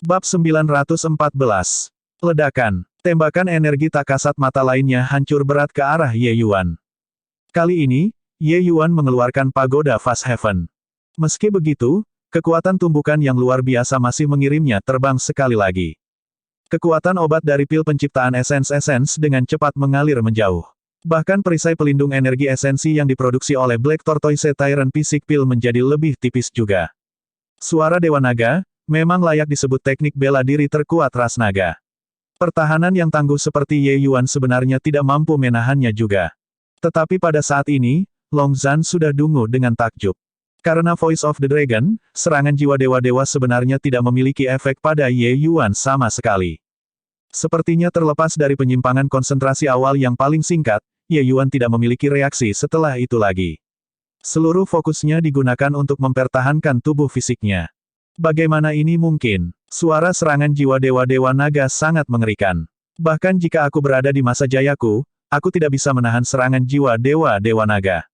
Bab 914. Ledakan. Tembakan energi tak kasat mata lainnya hancur berat ke arah Ye Yuan. Kali ini, Ye Yuan mengeluarkan pagoda Fast Heaven. Meski begitu, kekuatan tumbukan yang luar biasa masih mengirimnya terbang sekali lagi. Kekuatan obat dari pil penciptaan esens-esens dengan cepat mengalir menjauh. Bahkan perisai pelindung energi esensi yang diproduksi oleh Black Tortoise Tyrant Physic Pill menjadi lebih tipis juga. Suara Dewa Naga, memang layak disebut teknik bela diri terkuat ras naga. Pertahanan yang tangguh seperti Ye Yuan sebenarnya tidak mampu menahannya juga. Tetapi pada saat ini, Long Zhan sudah dungu dengan takjub. Karena Voice of the Dragon, serangan jiwa dewa-dewa sebenarnya tidak memiliki efek pada Ye Yuan sama sekali. Sepertinya terlepas dari penyimpangan konsentrasi awal yang paling singkat, Ye Yuan tidak memiliki reaksi setelah itu lagi. Seluruh fokusnya digunakan untuk mempertahankan tubuh fisiknya. Bagaimana ini mungkin? Suara serangan jiwa dewa-dewa naga sangat mengerikan. Bahkan jika aku berada di masa jayaku, aku tidak bisa menahan serangan jiwa dewa-dewa naga.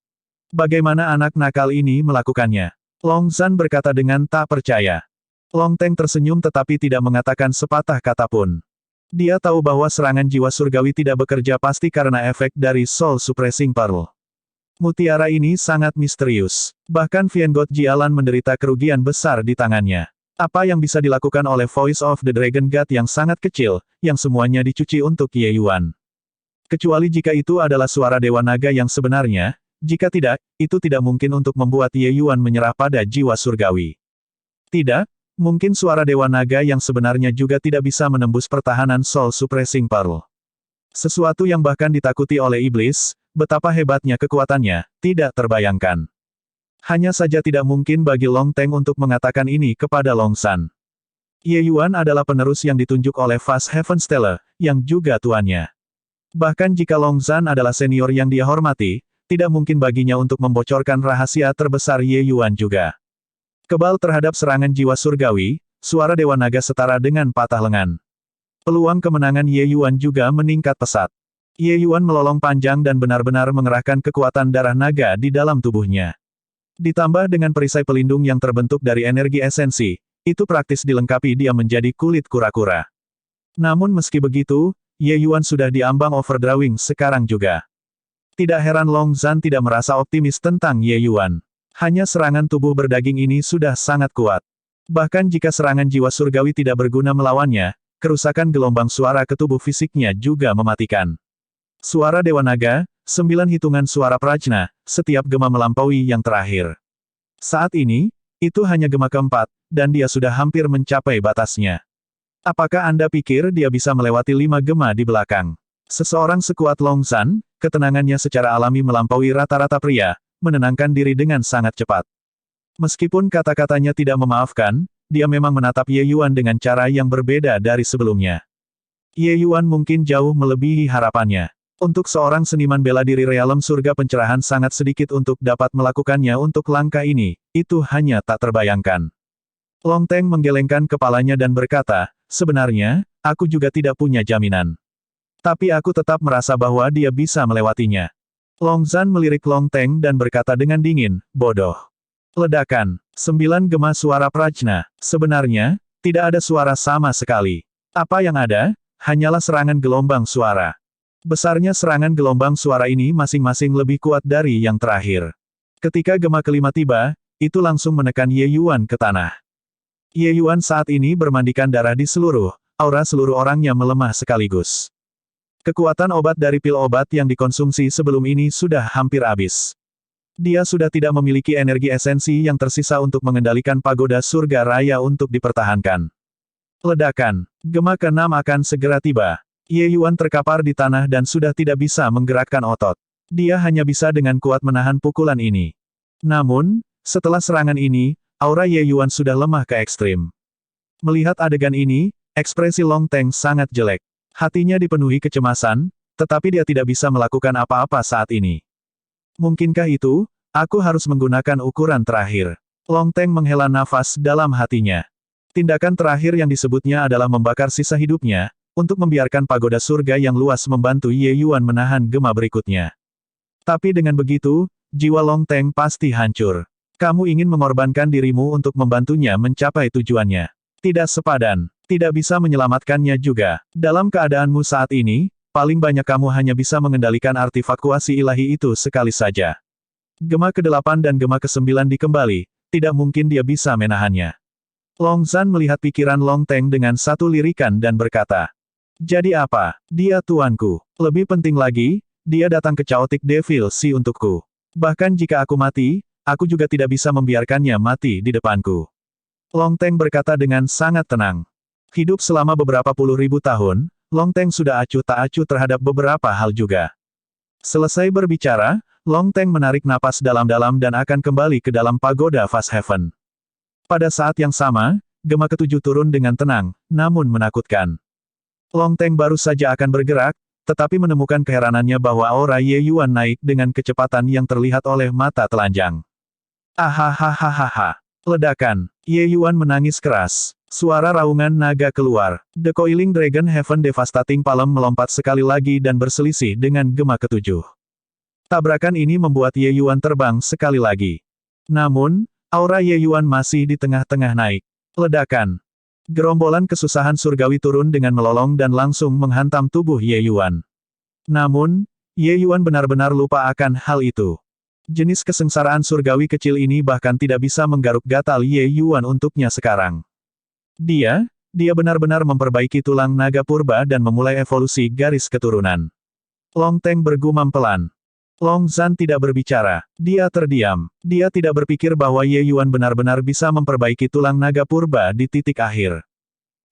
Bagaimana anak nakal ini melakukannya? Long Zhan berkata dengan tak percaya. Long Teng tersenyum tetapi tidak mengatakan sepatah kata pun. Dia tahu bahwa serangan jiwa surgawi tidak bekerja pasti karena efek dari Soul Suppressing Pearl. Mutiara ini sangat misterius. Bahkan Vienggot Jialan menderita kerugian besar di tangannya. Apa yang bisa dilakukan oleh Voice of the Dragon God yang sangat kecil, yang semuanya dicuci untuk Ye Yuan? Kecuali jika itu adalah suara Dewa Naga yang sebenarnya, jika tidak, itu tidak mungkin untuk membuat Ye Yuan menyerah pada jiwa surgawi. Tidak, mungkin suara Dewa Naga yang sebenarnya juga tidak bisa menembus pertahanan Soul Suppressing Pearl. Sesuatu yang bahkan ditakuti oleh iblis, betapa hebatnya kekuatannya, tidak terbayangkan. Hanya saja tidak mungkin bagi Long Teng untuk mengatakan ini kepada Long Zhan. Ye Yuan adalah penerus yang ditunjuk oleh Fast Heaven Stellar, yang juga tuannya. Bahkan jika Long Zhan adalah senior yang dia hormati, tidak mungkin baginya untuk membocorkan rahasia terbesar Ye Yuan juga. Kebal terhadap serangan jiwa surgawi, suara Dewa Naga setara dengan patah lengan. Peluang kemenangan Ye Yuan juga meningkat pesat. Ye Yuan melolong panjang dan benar-benar mengerahkan kekuatan darah naga di dalam tubuhnya. Ditambah dengan perisai pelindung yang terbentuk dari energi esensi, itu praktis dilengkapi dia menjadi kulit kura-kura. Namun meski begitu, Ye Yuan sudah diambang overdrawing sekarang juga. Tidak heran Long Zhan tidak merasa optimis tentang Ye Yuan. Hanya serangan tubuh berdaging ini sudah sangat kuat. Bahkan jika serangan jiwa surgawi tidak berguna melawannya, kerusakan gelombang suara ke tubuh fisiknya juga mematikan. Suara Dewa Naga, 9 hitungan suara prajna, setiap gema melampaui yang terakhir. Saat ini, itu hanya gema keempat, dan dia sudah hampir mencapai batasnya. Apakah Anda pikir dia bisa melewati 5 gema di belakang? Seseorang sekuat Long Zhan, ketenangannya secara alami melampaui rata-rata pria, menenangkan diri dengan sangat cepat. Meskipun kata-katanya tidak memaafkan, dia memang menatap Ye Yuan dengan cara yang berbeda dari sebelumnya. Ye Yuan mungkin jauh melebihi harapannya. Untuk seorang seniman bela diri realem surga pencerahan sangat sedikit untuk dapat melakukannya untuk langkah ini, itu hanya tak terbayangkan. Long Teng menggelengkan kepalanya dan berkata, sebenarnya, aku juga tidak punya jaminan. Tapi aku tetap merasa bahwa dia bisa melewatinya. Long Zhan melirik Long Teng dan berkata dengan dingin, bodoh. Ledakan. 9 gema suara prajna. Sebenarnya, tidak ada suara sama sekali. Apa yang ada, hanyalah serangan gelombang suara. Besarnya serangan gelombang suara ini masing-masing lebih kuat dari yang terakhir. Ketika gema kelima tiba, itu langsung menekan Ye Yuan ke tanah. Ye Yuan saat ini bermandikan darah di seluruh, aura seluruh orangnya melemah sekaligus. Kekuatan obat dari pil obat yang dikonsumsi sebelum ini sudah hampir habis. Dia sudah tidak memiliki energi esensi yang tersisa untuk mengendalikan pagoda surga raya untuk dipertahankan. Ledakan. Gema ke-6 akan segera tiba. Ye Yuan terkapar di tanah dan sudah tidak bisa menggerakkan otot. Dia hanya bisa dengan kuat menahan pukulan ini. Namun, setelah serangan ini, aura Ye Yuan sudah lemah ke ekstrim. Melihat adegan ini, ekspresi Long Teng sangat jelek. Hatinya dipenuhi kecemasan, tetapi dia tidak bisa melakukan apa-apa saat ini. Mungkinkah itu, aku harus menggunakan ukuran terakhir. Long Teng menghela nafas dalam hatinya. Tindakan terakhir yang disebutnya adalah membakar sisa hidupnya, untuk membiarkan pagoda surga yang luas membantu Ye Yuan menahan gema berikutnya. Tapi dengan begitu, jiwa Long Teng pasti hancur. Kamu ingin mengorbankan dirimu untuk membantunya mencapai tujuannya. Tidak sepadan. Tidak bisa menyelamatkannya juga. Dalam keadaanmu saat ini, paling banyak kamu hanya bisa mengendalikan artefak kuasi ilahi itu sekali saja. Gema ke-8 dan gema ke-9 dikembali, tidak mungkin dia bisa menahannya. Long Zhan melihat pikiran Long Teng dengan satu lirikan dan berkata, "Jadi apa? Dia tuanku. Lebih penting lagi, dia datang ke Chaotic Devil Sea untukku. Bahkan jika aku mati, aku juga tidak bisa membiarkannya mati di depanku." Long Teng berkata dengan sangat tenang. Hidup selama beberapa puluh ribu tahun, Long Teng sudah acuh tak acuh terhadap beberapa hal juga. Selesai berbicara, Long Teng menarik napas dalam-dalam dan akan kembali ke dalam pagoda Fast Heaven. Pada saat yang sama, gema ke-7 turun dengan tenang, namun menakutkan. Long Teng baru saja akan bergerak, tetapi menemukan keheranannya bahwa aura Ye Yuan naik dengan kecepatan yang terlihat oleh mata telanjang. Ahahaha. Ledakan. Ye Yuan menangis keras. Suara raungan naga keluar. The Coiling Dragon Heaven Devastating Palm melompat sekali lagi dan berselisih dengan gema ke-7. Tabrakan ini membuat Ye Yuan terbang sekali lagi. Namun, aura Ye Yuan masih di tengah-tengah naik. Ledakan. Gerombolan kesusahan surgawi turun dengan melolong dan langsung menghantam tubuh Ye Yuan. Namun, Ye Yuan benar-benar lupa akan hal itu. Jenis kesengsaraan surgawi kecil ini bahkan tidak bisa menggaruk gatal Ye Yuan untuknya sekarang. Dia benar-benar memperbaiki tulang naga purba dan memulai evolusi garis keturunan. Long Teng bergumam pelan. Long Zhan tidak berbicara. Dia terdiam. Dia tidak berpikir bahwa Ye Yuan benar-benar bisa memperbaiki tulang naga purba di titik akhir.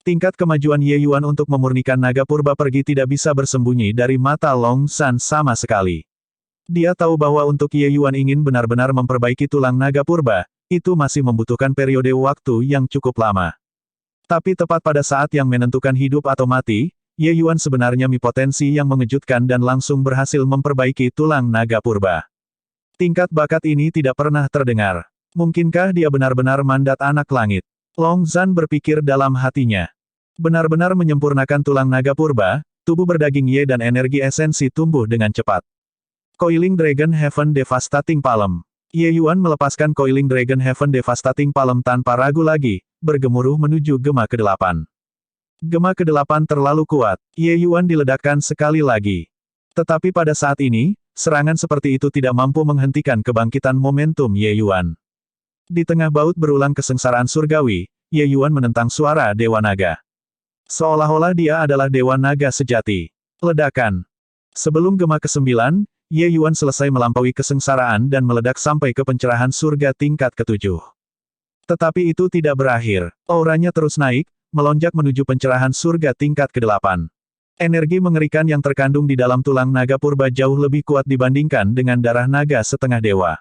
Tingkat kemajuan Ye Yuan untuk memurnikan naga purba pergi tidak bisa bersembunyi dari mata Long Zhan sama sekali. Dia tahu bahwa untuk Ye Yuan ingin benar-benar memperbaiki tulang naga purba, itu masih membutuhkan periode waktu yang cukup lama. Tapi tepat pada saat yang menentukan hidup atau mati, Ye Yuan sebenarnya memiliki potensi yang mengejutkan dan langsung berhasil memperbaiki tulang naga purba. Tingkat bakat ini tidak pernah terdengar. Mungkinkah dia benar-benar mandat anak langit? Long Zhan berpikir dalam hatinya. Benar-benar menyempurnakan tulang naga purba, tubuh berdaging Ye dan energi esensi tumbuh dengan cepat. Coiling Dragon Heaven Devastating Palm. Ye Yuan melepaskan Coiling Dragon Heaven Devastating Palm tanpa ragu lagi, bergemuruh menuju gema ke-8. Gema ke-8 terlalu kuat, Ye Yuan diledakkan sekali lagi. Tetapi pada saat ini, serangan seperti itu tidak mampu menghentikan kebangkitan momentum Ye Yuan. Di tengah baut berulang kesengsaraan surgawi, Ye Yuan menentang suara Dewa Naga. Seolah-olah dia adalah Dewa Naga sejati. Ledakan. Sebelum gema ke-9, Ye Yuan selesai melampaui kesengsaraan dan meledak sampai ke pencerahan surga tingkat ke-7. Tetapi itu tidak berakhir. Auranya terus naik, melonjak menuju pencerahan surga tingkat ke-8. Energi mengerikan yang terkandung di dalam tulang naga purba jauh lebih kuat dibandingkan dengan darah naga setengah dewa.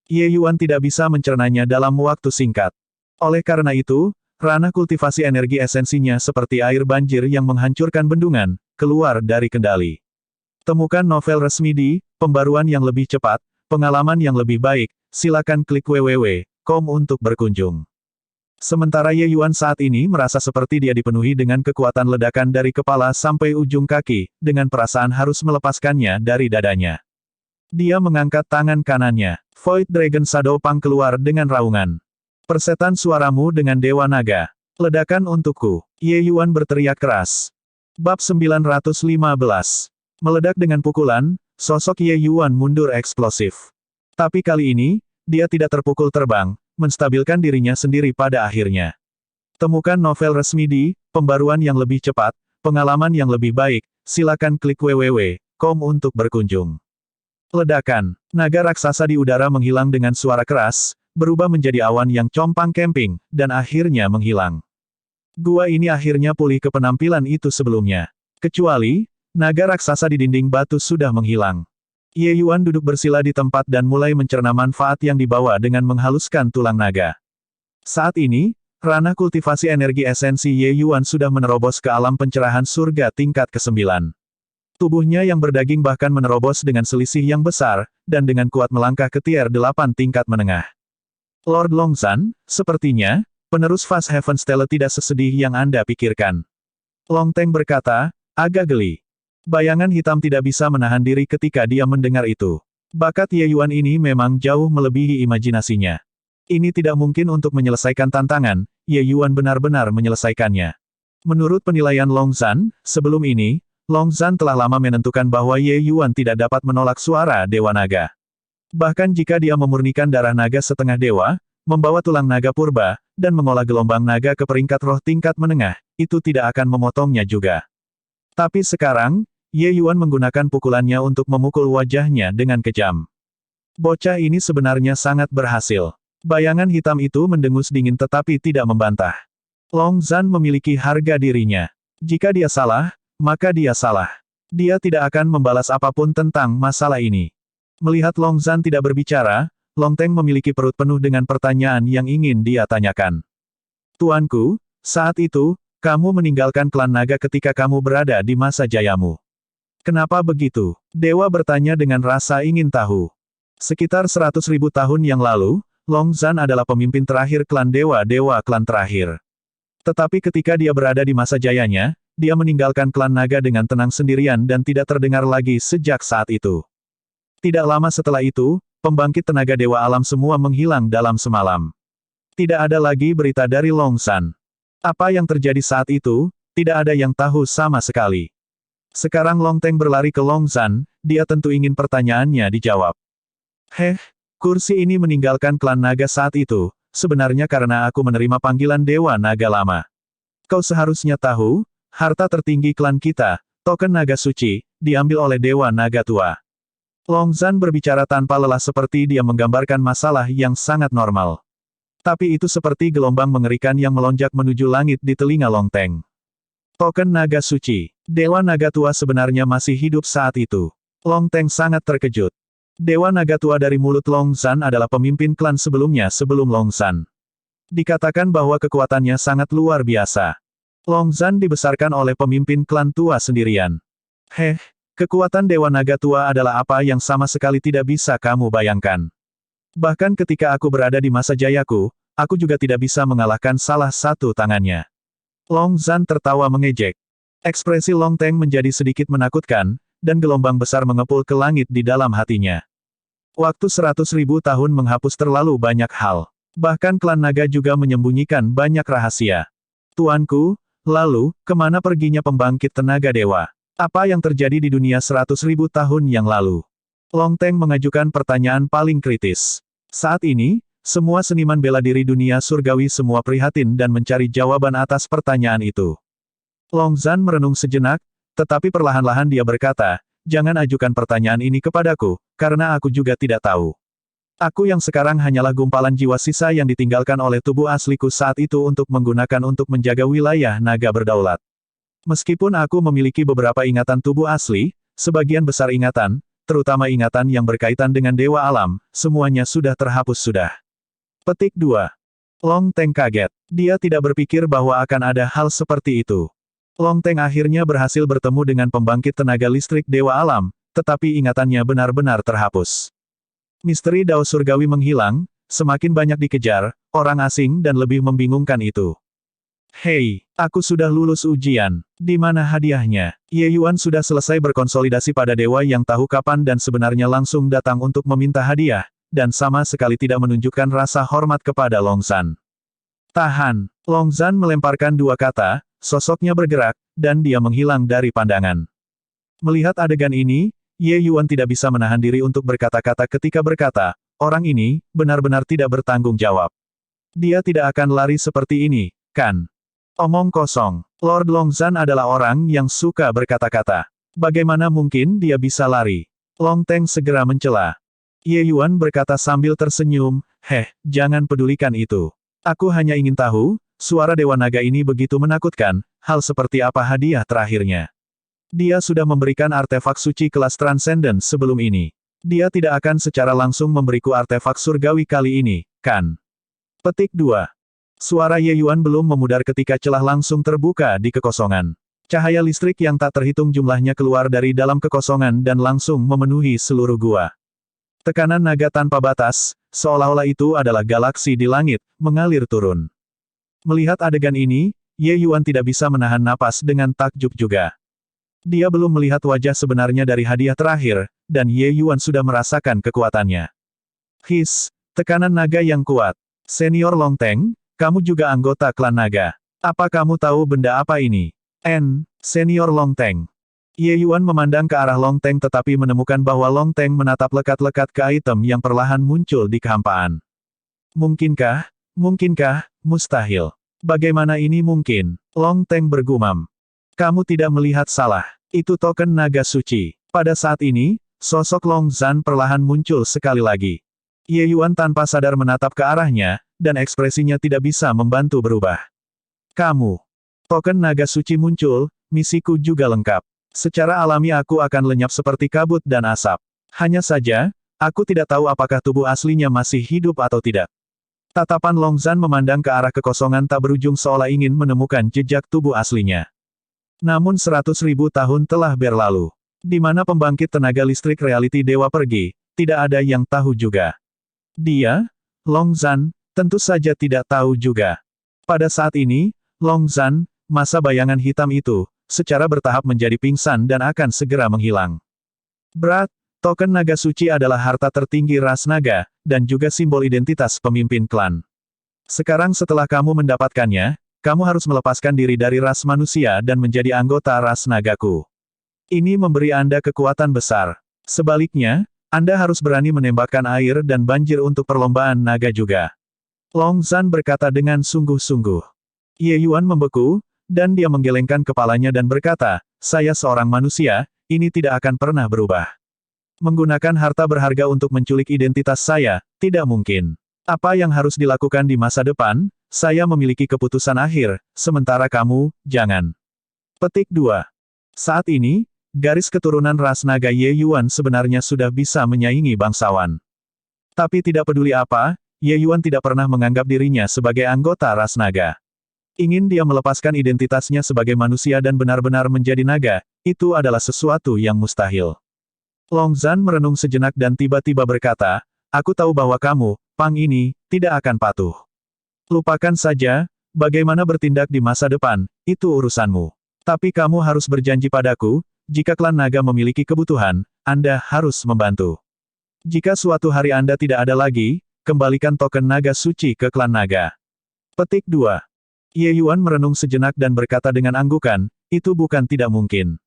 Ye Yuan tidak bisa mencernanya dalam waktu singkat. Oleh karena itu, ranah kultivasi energi esensinya seperti air banjir yang menghancurkan bendungan, keluar dari kendali. Temukan novel resmi di Pembaruan yang lebih cepat, pengalaman yang lebih baik, silakan klik www.com untuk berkunjung. Sementara Ye Yuan saat ini merasa seperti dia dipenuhi dengan kekuatan ledakan dari kepala sampai ujung kaki, dengan perasaan harus melepaskannya dari dadanya. Dia mengangkat tangan kanannya. Void Dragon Shadow Pang keluar dengan raungan. Persetan suaramu dengan Dewa Naga. Ledakan untukku. Ye Yuan berteriak keras. Bab 915. Meledak dengan pukulan, sosok Ye Yuan mundur eksplosif. Tapi kali ini, dia tidak terpukul terbang, menstabilkan dirinya sendiri pada akhirnya. Temukan novel resmi di Pembaruan yang lebih cepat, pengalaman yang lebih baik, silakan klik www.com untuk berkunjung. Ledakan. Naga raksasa di udara menghilang dengan suara keras, berubah menjadi awan yang compang-camping, dan akhirnya menghilang. Gua ini akhirnya pulih ke penampilan itu sebelumnya. Kecuali, naga raksasa di dinding batu sudah menghilang. Ye Yuan duduk bersila di tempat dan mulai mencerna manfaat yang dibawa dengan menghaluskan tulang naga. Saat ini, ranah kultivasi energi esensi Ye Yuan sudah menerobos ke alam pencerahan surga tingkat ke-9. Tubuhnya yang berdaging bahkan menerobos dengan selisih yang besar, dan dengan kuat melangkah ke tier 8 tingkat menengah. Lord Long Zhan, sepertinya, penerus Fast Heaven Stele tidak sesedih yang Anda pikirkan. Long Teng berkata, agak geli. Bayangan hitam tidak bisa menahan diri ketika dia mendengar itu. Bakat Ye Yuan ini memang jauh melebihi imajinasinya. Ini tidak mungkin untuk menyelesaikan tantangan, Ye Yuan benar-benar menyelesaikannya. Menurut penilaian Long Zhan, sebelum ini, Long Zhan telah lama menentukan bahwa Ye Yuan tidak dapat menolak suara Dewa Naga. Bahkan jika dia memurnikan darah naga setengah dewa, membawa tulang naga purba, dan mengolah gelombang naga ke peringkat roh tingkat menengah, itu tidak akan memotongnya juga. Tapi sekarang, Ye Yuan menggunakan pukulannya untuk memukul wajahnya dengan kejam. Bocah ini sebenarnya sangat berhasil. Bayangan hitam itu mendengus dingin tetapi tidak membantah. Long Zhan memiliki harga dirinya. Jika dia salah, maka dia salah. Dia tidak akan membalas apapun tentang masalah ini. Melihat Long Zhan tidak berbicara, Long Teng memiliki perut penuh dengan pertanyaan yang ingin dia tanyakan. Tuanku, saat itu, kamu meninggalkan klan naga ketika kamu berada di masa jayamu. Kenapa begitu? Dewa bertanya dengan rasa ingin tahu. Sekitar 100.000 tahun yang lalu, Long Zhan adalah pemimpin terakhir klan dewa-dewa klan terakhir. Tetapi ketika dia berada di masa jayanya, dia meninggalkan klan naga dengan tenang sendirian dan tidak terdengar lagi sejak saat itu. Tidak lama setelah itu, pembangkit tenaga dewa alam semua menghilang dalam semalam. Tidak ada lagi berita dari Long Zhan. Apa yang terjadi saat itu, tidak ada yang tahu sama sekali. Sekarang Long Teng berlari ke Long Zhan, dia tentu ingin pertanyaannya dijawab. Kursi ini meninggalkan klan naga saat itu, sebenarnya karena aku menerima panggilan Dewa Naga Lama. Kau seharusnya tahu, harta tertinggi klan kita, token naga suci, diambil oleh Dewa Naga Tua. Long Zhan berbicara tanpa lelah seperti dia menggambarkan masalah yang sangat normal. Tapi itu seperti gelombang mengerikan yang melonjak menuju langit di telinga Long Teng. Token naga suci. Dewa Naga Tua sebenarnya masih hidup saat itu. Long Teng sangat terkejut. Dewa Naga Tua dari mulut Long Zhan adalah pemimpin klan sebelumnya sebelum Long Zhan. Dikatakan bahwa kekuatannya sangat luar biasa. Long Zhan dibesarkan oleh pemimpin klan tua sendirian. Kekuatan Dewa Naga Tua adalah apa yang sama sekali tidak bisa kamu bayangkan. Bahkan ketika aku berada di masa jayaku, aku juga tidak bisa mengalahkan salah satu tangannya. Long Zhan tertawa mengejek. Ekspresi Long Teng menjadi sedikit menakutkan, dan gelombang besar mengepul ke langit di dalam hatinya. Waktu 100.000 tahun menghapus terlalu banyak hal. Bahkan klan naga juga menyembunyikan banyak rahasia. Tuanku, lalu, kemana perginya pembangkit tenaga dewa? Apa yang terjadi di dunia 100.000 tahun yang lalu? Long Teng mengajukan pertanyaan paling kritis. Saat ini, semua seniman bela diri dunia surgawi semua prihatin dan mencari jawaban atas pertanyaan itu. Long Zhan merenung sejenak, tetapi perlahan-lahan dia berkata, jangan ajukan pertanyaan ini kepadaku, karena aku juga tidak tahu. Aku yang sekarang hanyalah gumpalan jiwa sisa yang ditinggalkan oleh tubuh asliku saat itu untuk menggunakan untuk menjaga wilayah naga berdaulat. Meskipun aku memiliki beberapa ingatan tubuh asli, sebagian besar ingatan, terutama ingatan yang berkaitan dengan dewa alam, semuanya sudah terhapus sudah. Petik 2. Long Teng kaget. Dia tidak berpikir bahwa akan ada hal seperti itu. Long Teng akhirnya berhasil bertemu dengan pembangkit tenaga listrik Dewa Alam, tetapi ingatannya benar-benar terhapus. Misteri Dao Surgawi menghilang, semakin banyak dikejar, orang asing dan lebih membingungkan itu. Hei, aku sudah lulus ujian. Di mana hadiahnya? Ye Yuan sudah selesai berkonsolidasi pada dewa yang tahu kapan dan sebenarnya langsung datang untuk meminta hadiah, dan sama sekali tidak menunjukkan rasa hormat kepada Long Zhan. Tahan. Long Zhan melemparkan dua kata, sosoknya bergerak, dan dia menghilang dari pandangan. Melihat adegan ini, Ye Yuan tidak bisa menahan diri untuk berkata-kata ketika berkata, orang ini, benar-benar tidak bertanggung jawab. Dia tidak akan lari seperti ini, kan? Omong kosong. Lord Long Zhan adalah orang yang suka berkata-kata. Bagaimana mungkin dia bisa lari? Long Teng segera mencela. Ye Yuan berkata sambil tersenyum, jangan pedulikan itu. Aku hanya ingin tahu, suara Dewa Naga ini begitu menakutkan, hal seperti apa hadiah terakhirnya. Dia sudah memberikan artefak suci kelas Transcendent sebelum ini. Dia tidak akan secara langsung memberiku artefak surgawi kali ini, kan? Petik 2. Suara Ye Yuan belum memudar ketika celah langsung terbuka di kekosongan. Cahaya listrik yang tak terhitung jumlahnya keluar dari dalam kekosongan dan langsung memenuhi seluruh gua. Tekanan naga tanpa batas, seolah-olah itu adalah galaksi di langit, mengalir turun. Melihat adegan ini, Ye Yuan tidak bisa menahan napas dengan takjub juga. Dia belum melihat wajah sebenarnya dari hadiah terakhir, dan Ye Yuan sudah merasakan kekuatannya. Tekanan naga yang kuat. Senior Long Teng, kamu juga anggota klan naga. Apa kamu tahu benda apa ini? Senior Long Teng. Ye Yuan memandang ke arah Long Teng tetapi menemukan bahwa Long Teng menatap lekat-lekat ke item yang perlahan muncul di kehampaan. Mungkinkah? Mungkinkah? Mustahil. Bagaimana ini mungkin? Long Teng bergumam. Kamu tidak melihat salah. Itu token naga suci. Pada saat ini, sosok Long Zhan perlahan muncul sekali lagi. Ye Yuan tanpa sadar menatap ke arahnya, dan ekspresinya tidak bisa membantu berubah. Kamu. Token naga suci muncul, misiku juga lengkap. Secara alami aku akan lenyap seperti kabut dan asap. Hanya saja, aku tidak tahu apakah tubuh aslinya masih hidup atau tidak. Tatapan Long Zhan memandang ke arah kekosongan tak berujung seolah ingin menemukan jejak tubuh aslinya. Namun 100.000 tahun telah berlalu. Di mana pembangkit tenaga listrik reality dewa pergi, tidak ada yang tahu juga. Dia, Long Zhan, tentu saja tidak tahu juga. Pada saat ini, Long Zhan, masa bayangan hitam itu, secara bertahap menjadi pingsan dan akan segera menghilang. Berat, token naga suci adalah harta tertinggi ras naga, dan juga simbol identitas pemimpin klan. Sekarang setelah kamu mendapatkannya, kamu harus melepaskan diri dari ras manusia dan menjadi anggota ras nagaku. Ini memberi Anda kekuatan besar. Sebaliknya, Anda harus berani menembakkan air dan banjir untuk perlombaan naga juga. Long Zhan berkata dengan sungguh-sungguh. Ye Yuan membeku, dan dia menggelengkan kepalanya dan berkata, saya seorang manusia, ini tidak akan pernah berubah. Menggunakan harta berharga untuk menculik identitas saya, tidak mungkin. Apa yang harus dilakukan di masa depan, saya memiliki keputusan akhir, sementara kamu, jangan. Petik 2. Saat ini, garis keturunan ras naga Ye Yuan sebenarnya sudah bisa menyaingi bangsawan. Tapi tidak peduli apa, Ye Yuan tidak pernah menganggap dirinya sebagai anggota ras naga. Ingin dia melepaskan identitasnya sebagai manusia dan benar-benar menjadi naga, itu adalah sesuatu yang mustahil. Long Zhan merenung sejenak dan tiba-tiba berkata, aku tahu bahwa kamu, Pang ini, tidak akan patuh. Lupakan saja, bagaimana bertindak di masa depan, itu urusanmu. Tapi kamu harus berjanji padaku, jika klan naga memiliki kebutuhan, Anda harus membantu. Jika suatu hari Anda tidak ada lagi, kembalikan token naga suci ke klan naga. Petik 2. Ye Yuan merenung sejenak dan berkata dengan anggukan, itu bukan tidak mungkin.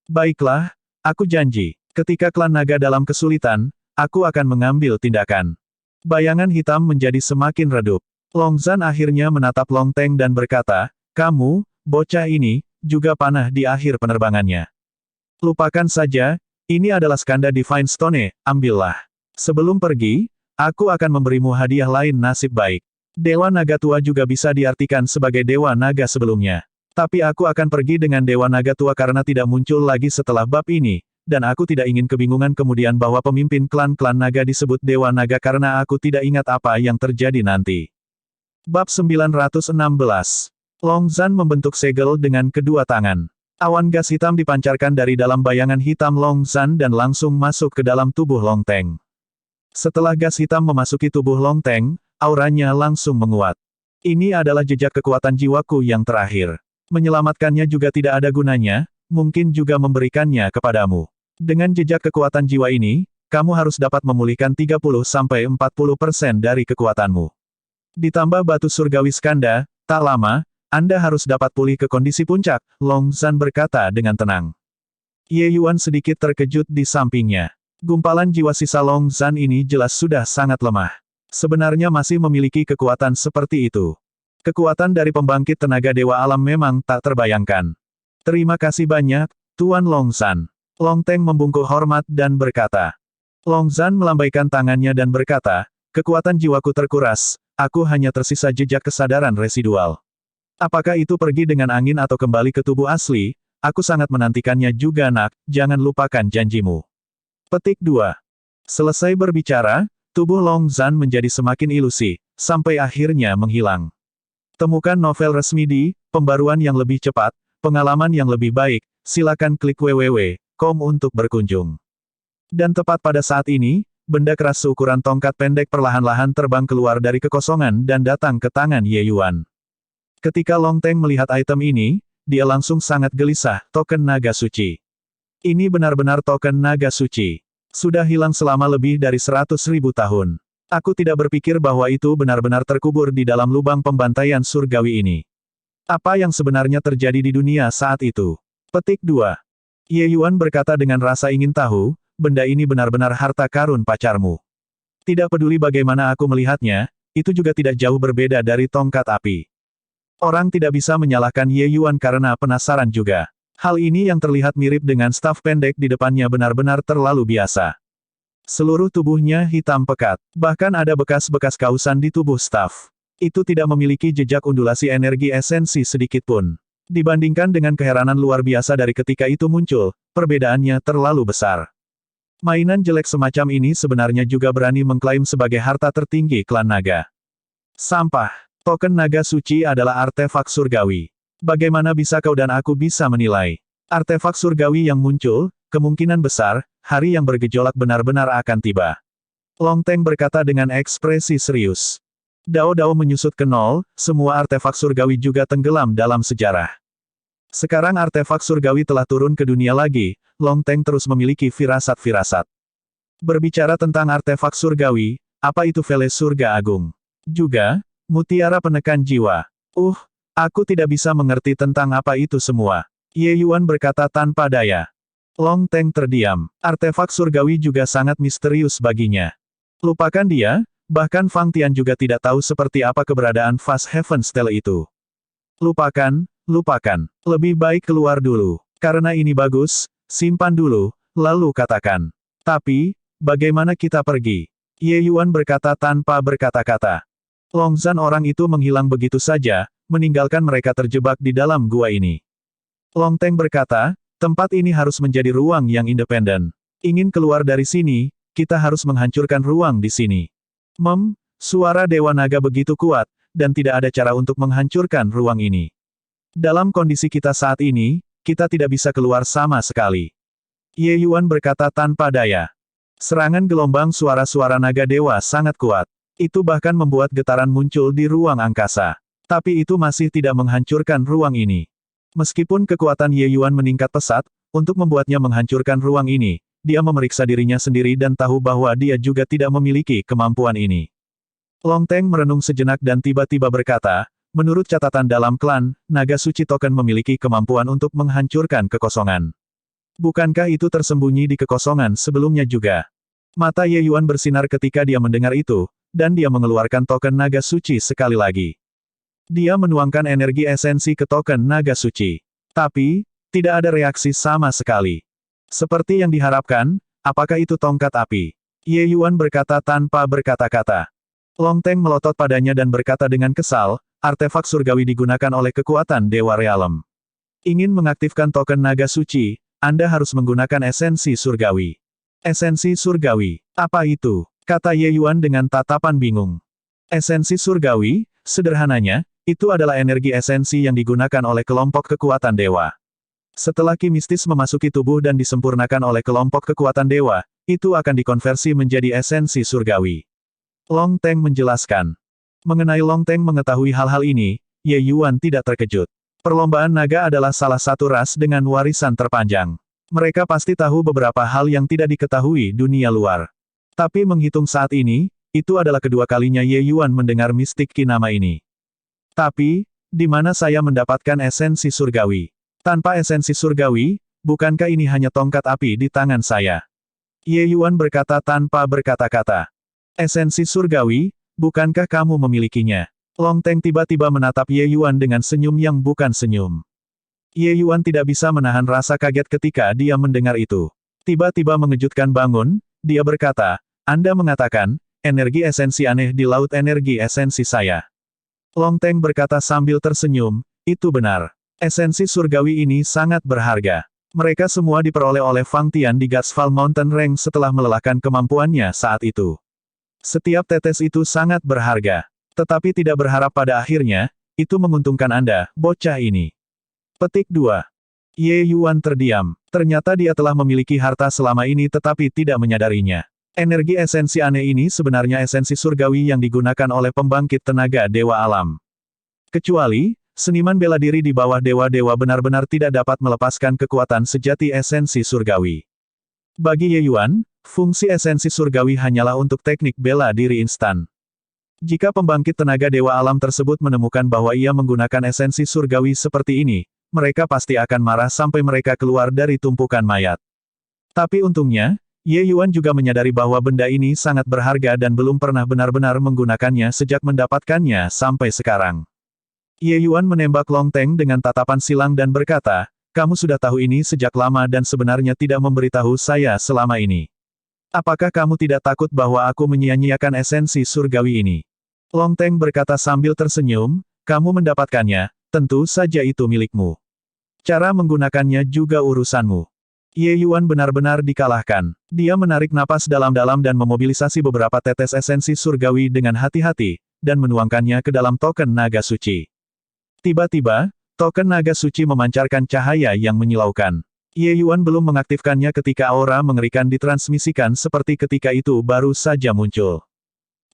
Baiklah, aku janji, ketika klan naga dalam kesulitan, aku akan mengambil tindakan. Bayangan hitam menjadi semakin redup. Long Zhan akhirnya menatap Long Teng dan berkata, kamu, bocah ini, juga panah di akhir penerbangannya. Lupakan saja, ini adalah skanda Divine Stone, ambillah. Sebelum pergi, aku akan memberimu hadiah lain nasib baik. Dewa Naga Tua juga bisa diartikan sebagai Dewa Naga sebelumnya. Tapi aku akan pergi dengan Dewa Naga Tua karena tidak muncul lagi setelah bab ini, dan aku tidak ingin kebingungan kemudian bahwa pemimpin klan-klan naga disebut Dewa Naga karena aku tidak ingat apa yang terjadi nanti. Bab 916. Long Zhan membentuk segel dengan kedua tangan. Awan gas hitam dipancarkan dari dalam bayangan hitam Long Zhan dan langsung masuk ke dalam tubuh Long Teng. Setelah gas hitam memasuki tubuh Long Teng, auranya langsung menguat. Ini adalah jejak kekuatan jiwaku yang terakhir. Menyelamatkannya juga tidak ada gunanya, mungkin juga memberikannya kepadamu. Dengan jejak kekuatan jiwa ini, kamu harus dapat memulihkan 30-40% dari kekuatanmu. Ditambah batu surgawi skanda, tak lama, Anda harus dapat pulih ke kondisi puncak, Long Zhan berkata dengan tenang. Ye Yuan sedikit terkejut di sampingnya. Gumpalan jiwa sisa Long Zhan ini jelas sudah sangat lemah. Sebenarnya masih memiliki kekuatan seperti itu. Kekuatan dari pembangkit tenaga dewa alam memang tak terbayangkan. Terima kasih banyak, Tuan Long Zhan. Long Teng membungkuk hormat dan berkata. Long Zhan melambaikan tangannya dan berkata, kekuatan jiwaku terkuras, aku hanya tersisa jejak kesadaran residual. Apakah itu pergi dengan angin atau kembali ke tubuh asli, aku sangat menantikannya juga nak, jangan lupakan janjimu. Petik 2. Selesai berbicara, tubuh Long Zhan menjadi semakin ilusi, sampai akhirnya menghilang. Temukan novel resmi di Pembaruan yang lebih cepat, pengalaman yang lebih baik, silakan klik www.com untuk berkunjung. Dan tepat pada saat ini, benda keras seukuran tongkat pendek perlahan-lahan terbang keluar dari kekosongan dan datang ke tangan Ye Yuan. Ketika Long Teng melihat item ini, dia langsung sangat gelisah, token naga suci. Ini benar-benar token naga suci. Sudah hilang selama lebih dari 100.000 tahun. Aku tidak berpikir bahwa itu benar-benar terkubur di dalam lubang pembantaian surgawi ini. Apa yang sebenarnya terjadi di dunia saat itu? Petik 2. Ye Yuan berkata dengan rasa ingin tahu, benda ini benar-benar harta karun pacarmu. Tidak peduli bagaimana aku melihatnya, itu juga tidak jauh berbeda dari tongkat api. Orang tidak bisa menyalahkan Ye Yuan karena penasaran juga. Hal ini yang terlihat mirip dengan staf pendek di depannya benar-benar terlalu biasa. Seluruh tubuhnya hitam pekat, bahkan ada bekas-bekas kausan di tubuh staf. Itu tidak memiliki jejak undulasi energi esensi sedikit pun. Dibandingkan dengan keheranan luar biasa dari ketika itu muncul, perbedaannya terlalu besar. Mainan jelek semacam ini sebenarnya juga berani mengklaim sebagai harta tertinggi klan naga. Sampah. Token naga suci adalah artefak surgawi. Bagaimana bisa kau dan aku bisa menilai? Artefak surgawi yang muncul, kemungkinan besar, hari yang bergejolak benar-benar akan tiba. Long Teng berkata dengan ekspresi serius. Dao-dao menyusut ke nol, semua artefak surgawi juga tenggelam dalam sejarah. Sekarang artefak surgawi telah turun ke dunia lagi, Long Teng terus memiliki firasat-firasat. Berbicara tentang artefak surgawi, apa itu Veles Surga Agung? Juga, mutiara penekan jiwa. Aku tidak bisa mengerti tentang apa itu semua. Ye Yuan berkata tanpa daya. Long Teng terdiam. Artefak surgawi juga sangat misterius baginya. Lupakan dia, bahkan Fang Tian juga tidak tahu seperti apa keberadaan Fast Heaven Stele itu. Lupakan. Lebih baik keluar dulu. Karena ini bagus, simpan dulu, lalu katakan. Tapi, bagaimana kita pergi? Ye Yuan berkata tanpa berkata-kata. Long Zhan orang itu menghilang begitu saja, meninggalkan mereka terjebak di dalam gua ini. Long Teng berkata, tempat ini harus menjadi ruang yang independen. Ingin keluar dari sini, kita harus menghancurkan ruang di sini. Suara Dewa Naga begitu kuat, dan tidak ada cara untuk menghancurkan ruang ini. Dalam kondisi kita saat ini, kita tidak bisa keluar sama sekali. Ye Yuan berkata tanpa daya. Serangan gelombang suara-suara naga dewa sangat kuat. Itu bahkan membuat getaran muncul di ruang angkasa. Tapi itu masih tidak menghancurkan ruang ini. Meskipun kekuatan Ye Yuan meningkat pesat, untuk membuatnya menghancurkan ruang ini, dia memeriksa dirinya sendiri dan tahu bahwa dia juga tidak memiliki kemampuan ini. Long Teng merenung sejenak dan tiba-tiba berkata, menurut catatan dalam klan, naga suci token memiliki kemampuan untuk menghancurkan kekosongan. Bukankah itu tersembunyi di kekosongan sebelumnya juga? Mata Ye Yuan bersinar ketika dia mendengar itu, dan dia mengeluarkan token naga suci sekali lagi. Dia menuangkan energi esensi ke token naga suci. Tapi, tidak ada reaksi sama sekali. Seperti yang diharapkan, apakah itu tongkat api? Ye Yuan berkata tanpa berkata-kata. Long Teng melotot padanya dan berkata dengan kesal, artefak surgawi digunakan oleh kekuatan Dewa Realem. Ingin mengaktifkan token naga suci, Anda harus menggunakan esensi surgawi. Esensi surgawi, apa itu? Kata Ye Yuan dengan tatapan bingung. Esensi surgawi, sederhananya, itu adalah energi esensi yang digunakan oleh kelompok kekuatan dewa. Setelah ki mistis memasuki tubuh dan disempurnakan oleh kelompok kekuatan dewa, itu akan dikonversi menjadi esensi surgawi. Long Teng menjelaskan. Mengenai Long Teng mengetahui hal-hal ini, Ye Yuan tidak terkejut. Perlombaan naga adalah salah satu ras dengan warisan terpanjang. Mereka pasti tahu beberapa hal yang tidak diketahui dunia luar. Tapi menghitung saat ini, itu adalah kedua kalinya Ye Yuan mendengar mistik ki nama ini. Tapi, di mana saya mendapatkan esensi surgawi? Tanpa esensi surgawi, bukankah ini hanya tongkat api di tangan saya? Ye Yuan berkata tanpa berkata-kata. Esensi surgawi, bukankah kamu memilikinya? Long Teng tiba-tiba menatap Ye Yuan dengan senyum yang bukan senyum. Ye Yuan tidak bisa menahan rasa kaget ketika dia mendengar itu. Tiba-tiba mengejutkan bangun, dia berkata, Anda mengatakan, energi esensi aneh di laut energi esensi saya. Long Teng berkata sambil tersenyum, itu benar. Esensi surgawi ini sangat berharga. Mereka semua diperoleh oleh Fang Tian di Gatsfall Mountain Range setelah melelahkan kemampuannya saat itu. Setiap tetes itu sangat berharga. Tetapi tidak berharap pada akhirnya, itu menguntungkan Anda, bocah ini. Petik 2. Ye Yuan terdiam. Ternyata dia telah memiliki harta selama ini tetapi tidak menyadarinya. Energi esensi aneh ini sebenarnya esensi surgawi yang digunakan oleh pembangkit tenaga dewa alam. Kecuali, seniman bela diri di bawah dewa-dewa benar-benar tidak dapat melepaskan kekuatan sejati esensi surgawi. Bagi Ye Yuan, Fungsi esensi surgawi hanyalah untuk teknik bela diri instan. Jika pembangkit tenaga dewa alam tersebut menemukan bahwa ia menggunakan esensi surgawi seperti ini, mereka pasti akan marah sampai mereka keluar dari tumpukan mayat. Tapi untungnya, Ye Yuan juga menyadari bahwa benda ini sangat berharga dan belum pernah benar-benar menggunakannya sejak mendapatkannya sampai sekarang. Ye Yuan menembak Long Teng dengan tatapan silang dan berkata, "Kamu sudah tahu ini sejak lama dan sebenarnya tidak memberitahu saya selama ini. Apakah kamu tidak takut bahwa aku menyia-nyiakan esensi surgawi ini?" Long Teng berkata sambil tersenyum, "Kamu mendapatkannya, tentu saja itu milikmu. Cara menggunakannya juga urusanmu." Ye Yuan benar-benar dikalahkan. Dia menarik napas dalam-dalam dan memobilisasi beberapa tetes esensi surgawi dengan hati-hati, dan menuangkannya ke dalam token naga suci. Tiba-tiba, token naga suci memancarkan cahaya yang menyilaukan. Ye Yuan belum mengaktifkannya ketika aura mengerikan ditransmisikan seperti ketika itu baru saja muncul.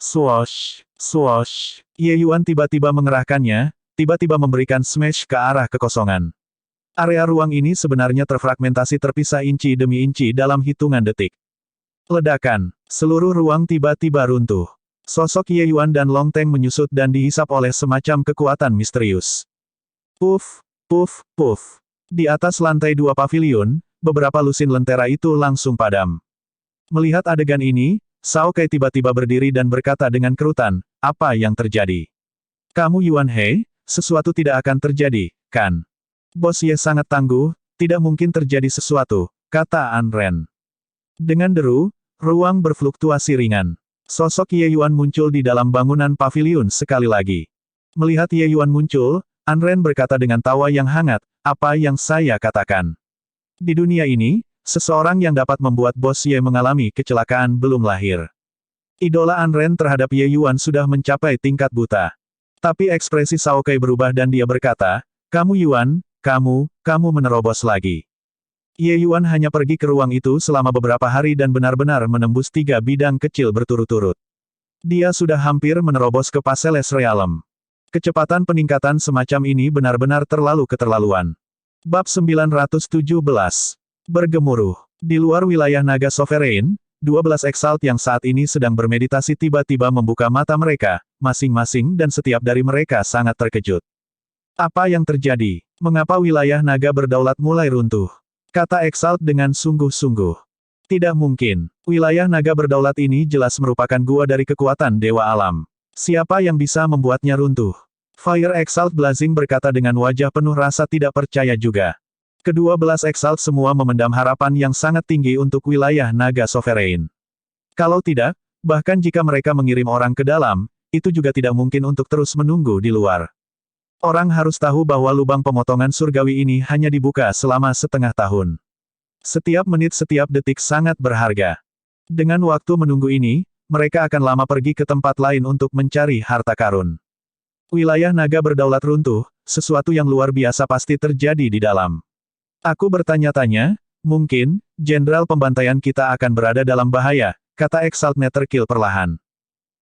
Swoosh, swoosh. Ye Yuan tiba-tiba mengerahkannya, tiba-tiba memberikan smash ke arah kekosongan. Area ruang ini sebenarnya terfragmentasi terpisah inci demi inci dalam hitungan detik. Ledakan. Seluruh ruang tiba-tiba runtuh. Sosok Ye Yuan dan Long Teng menyusut dan dihisap oleh semacam kekuatan misterius. Puff, puff, puff. Di atas lantai 2 pavilion, beberapa lusin lentera itu langsung padam. Melihat adegan ini, Shao Kai tiba-tiba berdiri dan berkata dengan kerutan, "Apa yang terjadi? Kamu Yuan He, sesuatu tidak akan terjadi, kan? Bos Ye sangat tangguh, tidak mungkin terjadi sesuatu," kata An Ren. Dengan deru, ruang berfluktuasi ringan. Sosok Ye Yuan muncul di dalam bangunan pavilion sekali lagi. Melihat Ye Yuan muncul, An Ren berkata dengan tawa yang hangat, "Apa yang saya katakan? Di dunia ini, seseorang yang dapat membuat Bos Ye mengalami kecelakaan belum lahir." Idola An Ren terhadap Ye Yuan sudah mencapai tingkat buta. Tapi ekspresi Shao Kai berubah dan dia berkata, "Kamu Yuan, kamu menerobos lagi." Ye Yuan hanya pergi ke ruang itu selama beberapa hari dan benar-benar menembus 3 bidang kecil berturut-turut. Dia sudah hampir menerobos ke Passeles Realm. Kecepatan peningkatan semacam ini benar-benar terlalu keterlaluan. Bab 917. Bergemuruh. Di luar wilayah naga Sovereign, 12 Exalt yang saat ini sedang bermeditasi tiba-tiba membuka mata mereka, masing-masing dan setiap dari mereka sangat terkejut. Apa yang terjadi? Mengapa wilayah naga berdaulat mulai runtuh? Kata Exalt dengan sungguh-sungguh. Tidak mungkin. Wilayah naga berdaulat ini jelas merupakan gua dari kekuatan dewa alam. Siapa yang bisa membuatnya runtuh? Fire Exalt Blazing berkata dengan wajah penuh rasa tidak percaya juga. Kedua belas Exalt semua memendam harapan yang sangat tinggi untuk wilayah naga Sovereign. Kalau tidak, bahkan jika mereka mengirim orang ke dalam, itu juga tidak mungkin untuk terus menunggu di luar. Orang harus tahu bahwa lubang pemotongan surgawi ini hanya dibuka selama setengah tahun. Setiap menit setiap detik sangat berharga. Dengan waktu menunggu ini, mereka akan lama pergi ke tempat lain untuk mencari harta karun. Wilayah naga berdaulat runtuh, sesuatu yang luar biasa pasti terjadi di dalam. Aku bertanya-tanya, mungkin, jenderal pembantaian kita akan berada dalam bahaya, kata Exalt Netherkill perlahan.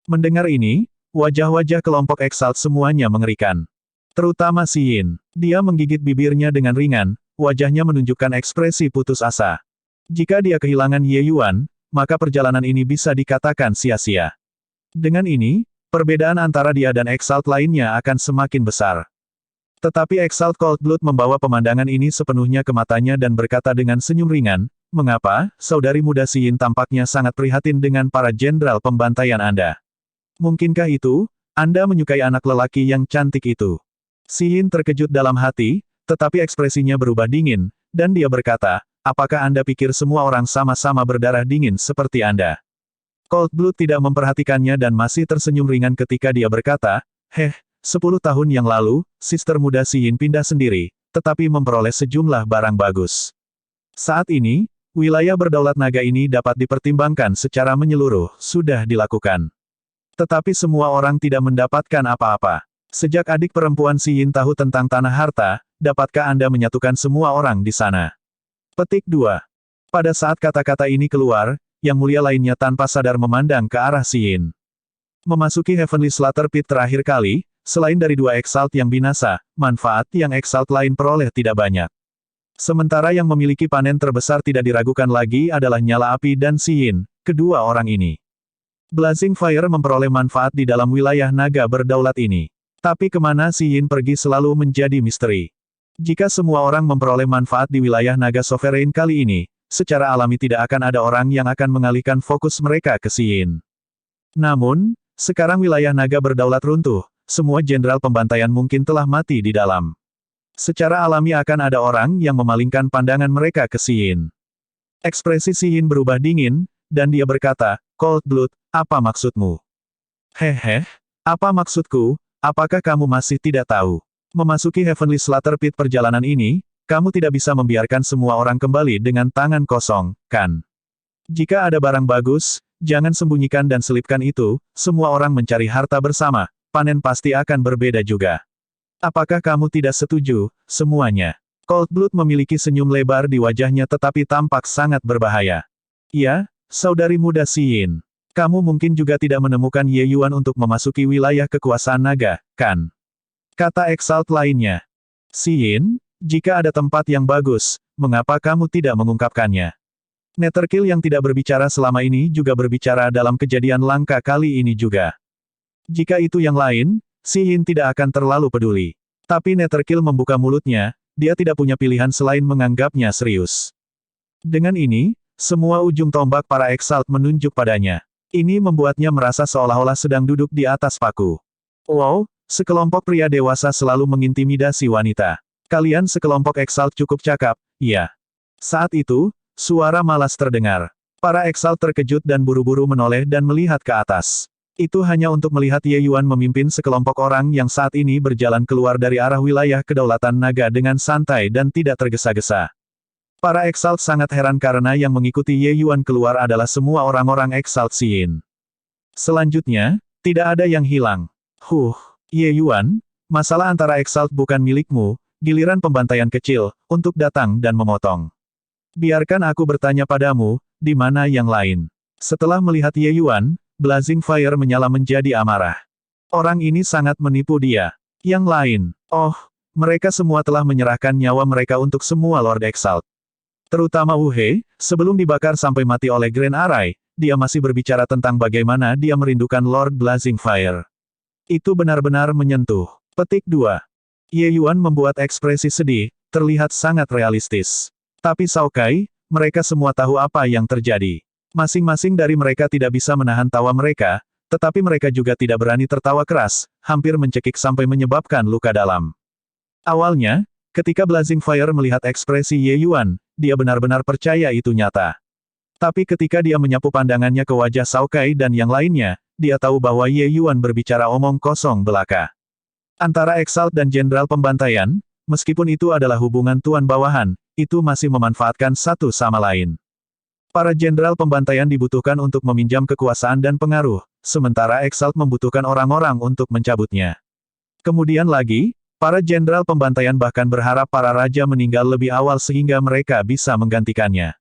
Mendengar ini, wajah-wajah kelompok Exalt semuanya mengerikan. Terutama Xi Yin. Dia menggigit bibirnya dengan ringan, wajahnya menunjukkan ekspresi putus asa. Jika dia kehilangan Ye Yuan, maka perjalanan ini bisa dikatakan sia-sia. Dengan ini, perbedaan antara dia dan Exalt lainnya akan semakin besar. Tetapi Exalt Coldblood membawa pemandangan ini sepenuhnya ke matanya dan berkata dengan senyum ringan, "Mengapa, saudari muda Xi Yin tampaknya sangat prihatin dengan para jenderal pembantaian Anda? Mungkinkah itu, Anda menyukai anak lelaki yang cantik itu?" Xi Yin terkejut dalam hati, tetapi ekspresinya berubah dingin, dan dia berkata, "Apakah Anda pikir semua orang sama-sama berdarah dingin seperti Anda?" Coldblood tidak memperhatikannya dan masih tersenyum ringan ketika dia berkata, 10 tahun yang lalu, sister muda Xi Yin pindah sendiri, tetapi memperoleh sejumlah barang bagus. Saat ini, wilayah berdaulat naga ini dapat dipertimbangkan secara menyeluruh, sudah dilakukan. Tetapi semua orang tidak mendapatkan apa-apa. Sejak adik perempuan Xi Yin tahu tentang tanah harta, dapatkah Anda menyatukan semua orang di sana? Petik 2. Pada saat kata-kata ini keluar, yang mulia lainnya tanpa sadar memandang ke arah Xi Yin. Memasuki Heavenly Slaughter Pit terakhir kali, selain dari 2 Exalt yang binasa, manfaat yang Exalt lain peroleh tidak banyak. Sementara yang memiliki panen terbesar tidak diragukan lagi adalah nyala api dan Xi Yin, kedua orang ini. Blazing Fire memperoleh manfaat di dalam wilayah naga berdaulat ini. Tapi kemana Xi Yin pergi selalu menjadi misteri. Jika semua orang memperoleh manfaat di wilayah naga sovereign kali ini, secara alami tidak akan ada orang yang akan mengalihkan fokus mereka ke Xi Yin. Namun, sekarang wilayah naga berdaulat runtuh, semua jenderal pembantaian mungkin telah mati di dalam. Secara alami akan ada orang yang memalingkan pandangan mereka ke Xi Yin. Ekspresi Xi Yin berubah dingin, dan dia berkata, Cold Blood, apa maksudmu? Hehe, apa maksudku, apakah kamu masih tidak tahu? Memasuki Heavenly Slaughter Pit perjalanan ini, kamu tidak bisa membiarkan semua orang kembali dengan tangan kosong, kan? Jika ada barang bagus, jangan sembunyikan dan selipkan itu, semua orang mencari harta bersama, panen pasti akan berbeda juga. Apakah kamu tidak setuju, semuanya? Cold Blood memiliki senyum lebar di wajahnya tetapi tampak sangat berbahaya. Ya, saudari muda Xi Yin. Kamu mungkin juga tidak menemukan Ye Yuan untuk memasuki wilayah kekuasaan naga, kan? Kata Exalt lainnya. Xi Yin, jika ada tempat yang bagus, mengapa kamu tidak mengungkapkannya? Netherkill yang tidak berbicara selama ini juga berbicara dalam kejadian langka kali ini juga. Jika itu yang lain, Xi Yin tidak akan terlalu peduli. Tapi Netherkill membuka mulutnya, dia tidak punya pilihan selain menganggapnya serius. Dengan ini, semua ujung tombak para Exalt menunjuk padanya. Ini membuatnya merasa seolah-olah sedang duduk di atas paku. Wow, sekelompok pria dewasa selalu mengintimidasi wanita. Kalian sekelompok Exalt cukup cakap, iya. Saat itu, suara malas terdengar. Para Exalt terkejut dan buru-buru menoleh dan melihat ke atas. Itu hanya untuk melihat Ye Yuan memimpin sekelompok orang yang saat ini berjalan keluar dari arah wilayah kedaulatan naga dengan santai dan tidak tergesa-gesa. Para Exalt sangat heran karena yang mengikuti Ye Yuan keluar adalah semua orang-orang Exalt Xi Yin. Selanjutnya, tidak ada yang hilang. Ye Yuan, masalah antara Exalt bukan milikmu, giliran pembantaian kecil, untuk datang dan memotong. Biarkan aku bertanya padamu, di mana yang lain? Setelah melihat Ye Yuan, Blazing Fire menyala menjadi amarah. Orang ini sangat menipu dia. Yang lain, mereka semua telah menyerahkan nyawa mereka untuk semua Lord Exalt. Terutama Wu He, sebelum dibakar sampai mati oleh Grand Array, dia masih berbicara tentang bagaimana dia merindukan Lord Blazing Fire. Itu benar-benar menyentuh. Petik 2. Ye Yuan membuat ekspresi sedih, terlihat sangat realistis. Tapi Cao Kai, mereka semua tahu apa yang terjadi. Masing-masing dari mereka tidak bisa menahan tawa mereka, tetapi mereka juga tidak berani tertawa keras, hampir mencekik sampai menyebabkan luka dalam. Awalnya, ketika Blazing Fire melihat ekspresi Ye Yuan, dia benar-benar percaya itu nyata. Tapi ketika dia menyapu pandangannya ke wajah Cao Kai dan yang lainnya, dia tahu bahwa Ye Yuan berbicara omong kosong belaka. Antara Exalt dan Jenderal Pembantaian, meskipun itu adalah hubungan tuan bawahan, itu masih memanfaatkan satu sama lain. Para Jenderal Pembantaian dibutuhkan untuk meminjam kekuasaan dan pengaruh, sementara Exalt membutuhkan orang-orang untuk mencabutnya. Kemudian lagi, para Jenderal Pembantaian bahkan berharap para raja meninggal lebih awal sehingga mereka bisa menggantikannya.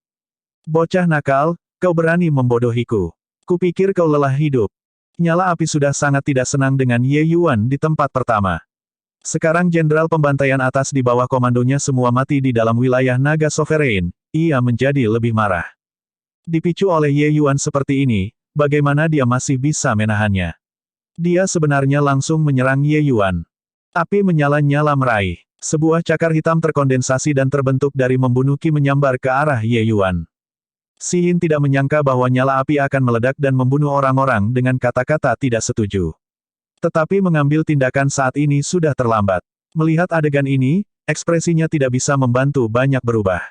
Bocah nakal, kau berani membodohiku. Kupikir kau lelah hidup. Nyala api sudah sangat tidak senang dengan Ye Yuan di tempat pertama. Sekarang Jenderal Pembantaian atas di bawah komandonya semua mati di dalam wilayah naga sovereign, ia menjadi lebih marah. Dipicu oleh Ye Yuan seperti ini, bagaimana dia masih bisa menahannya? Dia sebenarnya langsung menyerang Ye Yuan. Api menyala-nyala meraih. Sebuah cakar hitam terkondensasi dan terbentuk dari membunuh Qi menyambar ke arah Ye Yuan. Xi Yin tidak menyangka bahwa nyala api akan meledak dan membunuh orang-orang dengan kata-kata tidak setuju. Tetapi mengambil tindakan saat ini sudah terlambat. Melihat adegan ini, ekspresinya tidak bisa membantu banyak berubah.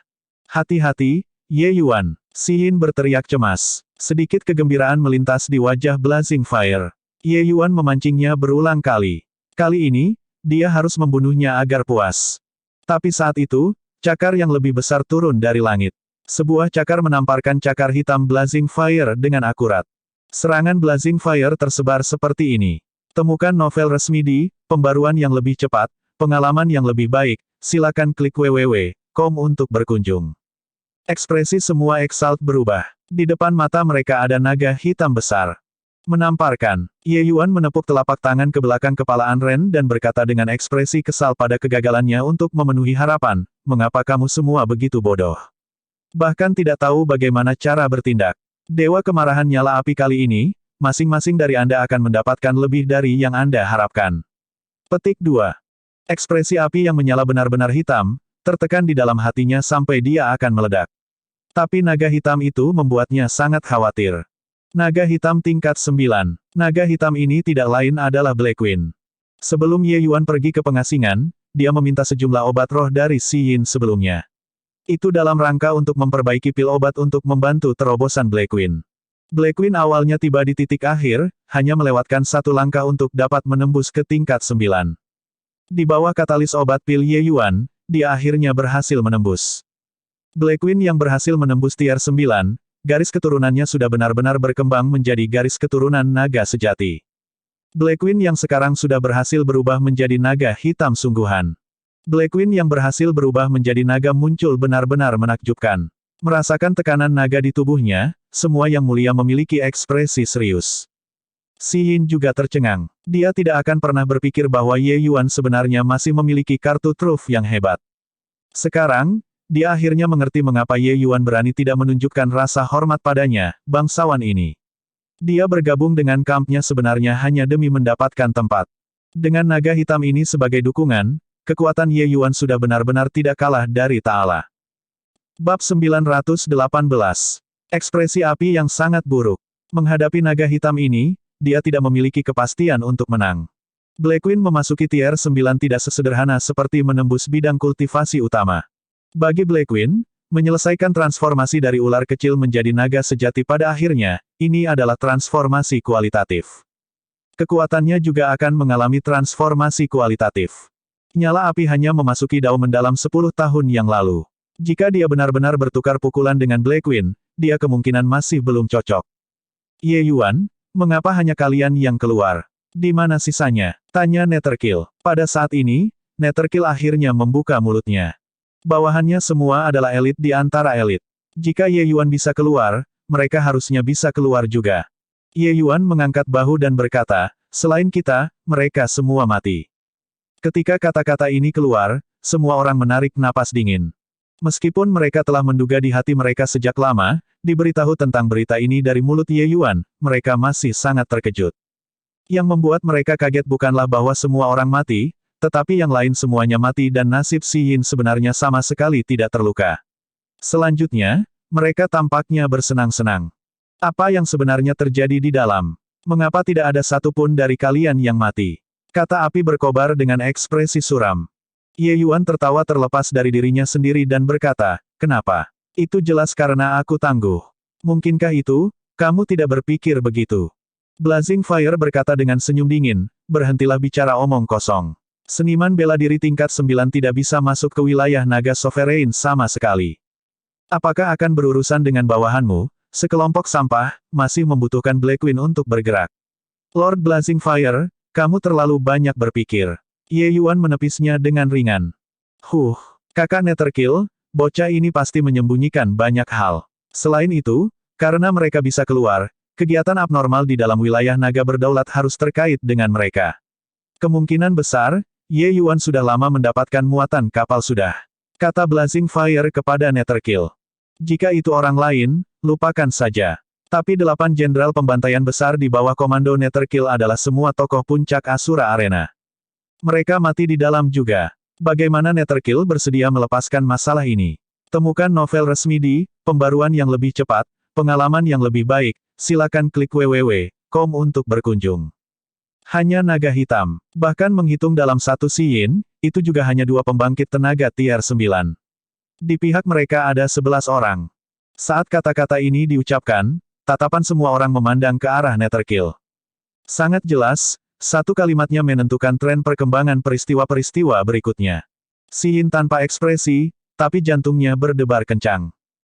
Hati-hati, Ye Yuan. Xi Yin berteriak cemas. Sedikit kegembiraan melintas di wajah Blazing Fire. Ye Yuan memancingnya berulang kali. Kali ini, dia harus membunuhnya agar puas. Tapi saat itu, cakar yang lebih besar turun dari langit. Sebuah cakar menamparkan cakar hitam Blazing Fire dengan akurat. Serangan Blazing Fire tersebar seperti ini. Temukan novel resmi di Pembaruan yang lebih cepat, pengalaman yang lebih baik, silakan klik www.com untuk berkunjung. Ekspresi semua Exalt berubah. Di depan mata mereka ada naga hitam besar. Menamparkan. Ye Yuan menepuk telapak tangan ke belakang kepala Anren dan berkata dengan ekspresi kesal pada kegagalannya untuk memenuhi harapan, mengapa kamu semua begitu bodoh? Bahkan tidak tahu bagaimana cara bertindak. Dewa kemarahan nyala api kali ini, masing-masing dari Anda akan mendapatkan lebih dari yang Anda harapkan. Petik 2. Ekspresi api yang menyala benar-benar hitam, tertekan di dalam hatinya sampai dia akan meledak. Tapi naga hitam itu membuatnya sangat khawatir. Naga hitam tingkat 9. Naga hitam ini tidak lain adalah Black Queen. Sebelum Ye Yuan pergi ke pengasingan, dia meminta sejumlah obat roh dari Xi Yin sebelumnya. Itu dalam rangka untuk memperbaiki pil obat untuk membantu terobosan Black Queen. Black Queen awalnya tiba di titik akhir, hanya melewatkan satu langkah untuk dapat menembus ke tingkat 9. Di bawah katalis obat pil Ye Yuan, dia akhirnya berhasil menembus. Black Queen yang berhasil menembus tier 9, garis keturunannya sudah benar-benar berkembang menjadi garis keturunan naga sejati. Black Queen yang sekarang sudah berhasil berubah menjadi naga hitam sungguhan. Black Queen yang berhasil berubah menjadi naga muncul benar-benar menakjubkan. Merasakan tekanan naga di tubuhnya, semua yang mulia memiliki ekspresi serius. Xi Yin juga tercengang. Dia tidak akan pernah berpikir bahwa Ye Yuan sebenarnya masih memiliki kartu truf yang hebat. Sekarang, dia akhirnya mengerti mengapa Ye Yuan berani tidak menunjukkan rasa hormat padanya, bangsawan ini. Dia bergabung dengan kampnya sebenarnya hanya demi mendapatkan tempat. Dengan naga hitam ini sebagai dukungan, kekuatan Ye Yuan sudah benar-benar tidak kalah dari Ta'ala. Bab 918. Ekspresi api yang sangat buruk. Menghadapi naga hitam ini, dia tidak memiliki kepastian untuk menang. Black Queen memasuki tier 9 tidak sesederhana seperti menembus bidang kultivasi utama. Bagi Black Queen, menyelesaikan transformasi dari ular kecil menjadi naga sejati pada akhirnya, ini adalah transformasi kualitatif. Kekuatannya juga akan mengalami transformasi kualitatif. Nyala api hanya memasuki Dao mendalam 10 tahun yang lalu. Jika dia benar-benar bertukar pukulan dengan Black Queen, dia kemungkinan masih belum cocok. Ye Yuan, mengapa hanya kalian yang keluar? Di mana sisanya? Tanya Netherkill. Pada saat ini, Netherkill akhirnya membuka mulutnya. Bawahannya semua adalah elit di antara elit. Jika Ye Yuan bisa keluar, mereka harusnya bisa keluar juga. Ye Yuan mengangkat bahu dan berkata, selain kita, mereka semua mati. Ketika kata-kata ini keluar, semua orang menarik napas dingin. Meskipun mereka telah menduga di hati mereka sejak lama, diberitahu tentang berita ini dari mulut Ye Yuan, mereka masih sangat terkejut. Yang membuat mereka kaget bukanlah bahwa semua orang mati, tetapi yang lain semuanya mati dan nasib Xi Yin sebenarnya sama sekali tidak terluka. Selanjutnya, mereka tampaknya bersenang-senang. Apa yang sebenarnya terjadi di dalam? Mengapa tidak ada satupun dari kalian yang mati? Kata api berkobar dengan ekspresi suram. Ye Yuan tertawa terlepas dari dirinya sendiri dan berkata, kenapa? Itu jelas karena aku tangguh. Mungkinkah itu? Kamu tidak berpikir begitu. Blazing Fire berkata dengan senyum dingin, berhentilah bicara omong kosong. Seniman bela diri tingkat 9 tidak bisa masuk ke wilayah naga sovereign sama sekali. Apakah akan berurusan dengan bawahanmu? Sekelompok sampah, masih membutuhkan Black Queen untuk bergerak. Lord Blazing Fire, kamu terlalu banyak berpikir. Ye Yuan menepisnya dengan ringan. Kakak Netherkill, bocah ini pasti menyembunyikan banyak hal. Selain itu, karena mereka bisa keluar, kegiatan abnormal di dalam wilayah naga berdaulat harus terkait dengan mereka. Kemungkinan besar, Ye Yuan sudah lama mendapatkan muatan kapal sudah. Kata Blazing Fire kepada Netherkill. Jika itu orang lain, lupakan saja. Tapi 8 jenderal pembantaian besar di bawah komando Netherkill adalah semua tokoh puncak Asura Arena. Mereka mati di dalam juga. Bagaimana Netherkill bersedia melepaskan masalah ini? Temukan novel resmi di Pembaruan yang lebih cepat, pengalaman yang lebih baik, silakan klik www.com untuk berkunjung. Hanya naga hitam. Bahkan menghitung dalam satu Xi Yin, itu juga hanya 2 pembangkit tenaga tier 9. Di pihak mereka ada 11 orang. Saat kata-kata ini diucapkan, tatapan semua orang memandang ke arah Netherkill. Sangat jelas, satu kalimatnya menentukan tren perkembangan peristiwa-peristiwa berikutnya. Xi Yin tanpa ekspresi, tapi jantungnya berdebar kencang.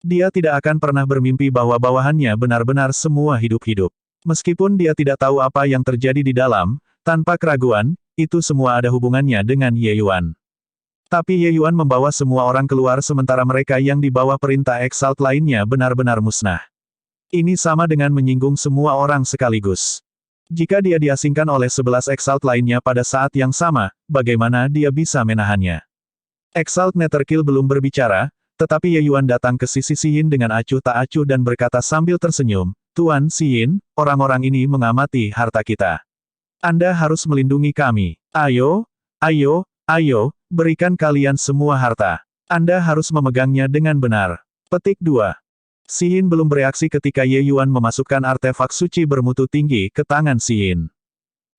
Dia tidak akan pernah bermimpi bahwa bawahannya benar-benar semua hidup-hidup. Meskipun dia tidak tahu apa yang terjadi di dalam, tanpa keraguan, itu semua ada hubungannya dengan Ye Yuan. Tapi Ye Yuan membawa semua orang keluar sementara mereka yang di bawah perintah Exalt lainnya benar-benar musnah. Ini sama dengan menyinggung semua orang sekaligus. Jika dia diasingkan oleh 11 Exalt lainnya pada saat yang sama, bagaimana dia bisa menahannya? Exalt Netherkill belum berbicara, tetapi Ye Yuan datang ke sisi Xi Yin dengan acuh tak acuh dan berkata sambil tersenyum, Tuan Xi Yin, orang-orang ini mengamati harta kita. Anda harus melindungi kami. Ayo, ayo, ayo, berikan kalian semua harta. Anda harus memegangnya dengan benar. Petik 2. Xi Yin belum bereaksi ketika Ye Yuan memasukkan artefak suci bermutu tinggi ke tangan Xi Yin.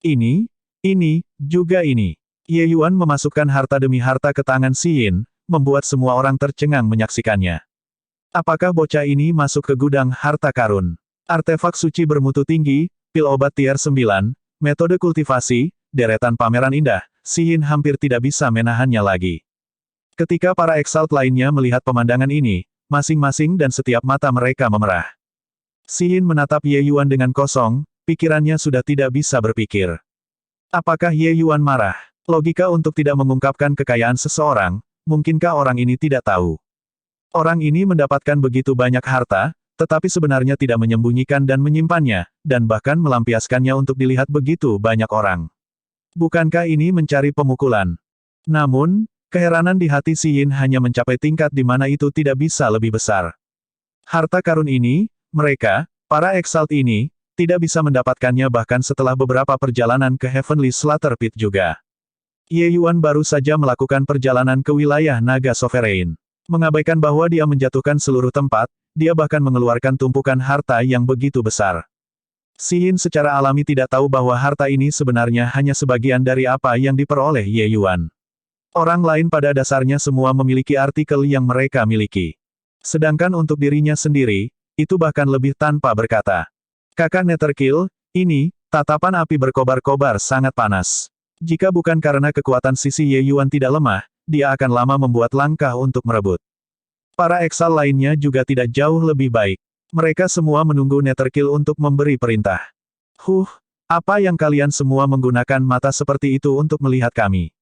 Ini, juga ini. Ye Yuan memasukkan harta demi harta ke tangan Xi Yin, membuat semua orang tercengang menyaksikannya. Apakah bocah ini masuk ke gudang harta karun? Artefak suci bermutu tinggi, pil obat tier 9, metode kultivasi, deretan pameran indah, Xi Yin hampir tidak bisa menahannya lagi. Ketika para Exalt lainnya melihat pemandangan ini, masing-masing dan setiap mata mereka memerah. Xi Yin menatap Ye Yuan dengan kosong, pikirannya sudah tidak bisa berpikir. Apakah Ye Yuan marah? Logika untuk tidak mengungkapkan kekayaan seseorang, mungkinkah orang ini tidak tahu? Orang ini mendapatkan begitu banyak harta, tetapi sebenarnya tidak menyembunyikan dan menyimpannya, dan bahkan melampiaskannya untuk dilihat begitu banyak orang. Bukankah ini mencari pemukulan? Namun, keheranan di hati Xi Yin hanya mencapai tingkat di mana itu tidak bisa lebih besar. Harta karun ini, mereka, para Exalt ini, tidak bisa mendapatkannya bahkan setelah beberapa perjalanan ke Heavenly Slaughter Pit juga. Ye Yuan baru saja melakukan perjalanan ke wilayah Naga Sovereign. Mengabaikan bahwa dia menjatuhkan seluruh tempat, dia bahkan mengeluarkan tumpukan harta yang begitu besar. Xi Yin secara alami tidak tahu bahwa harta ini sebenarnya hanya sebagian dari apa yang diperoleh Ye Yuan. Orang lain pada dasarnya semua memiliki artikel yang mereka miliki. Sedangkan untuk dirinya sendiri, itu bahkan lebih tanpa berkata. Kakak Netherkill, ini, tatapan api berkobar-kobar sangat panas. Jika bukan karena kekuatan sisi Ye Yuan tidak lemah, dia akan lama membuat langkah untuk merebut. Para Exalt lainnya juga tidak jauh lebih baik. Mereka semua menunggu Netherkill untuk memberi perintah. Apa yang kalian semua menggunakan mata seperti itu untuk melihat kami?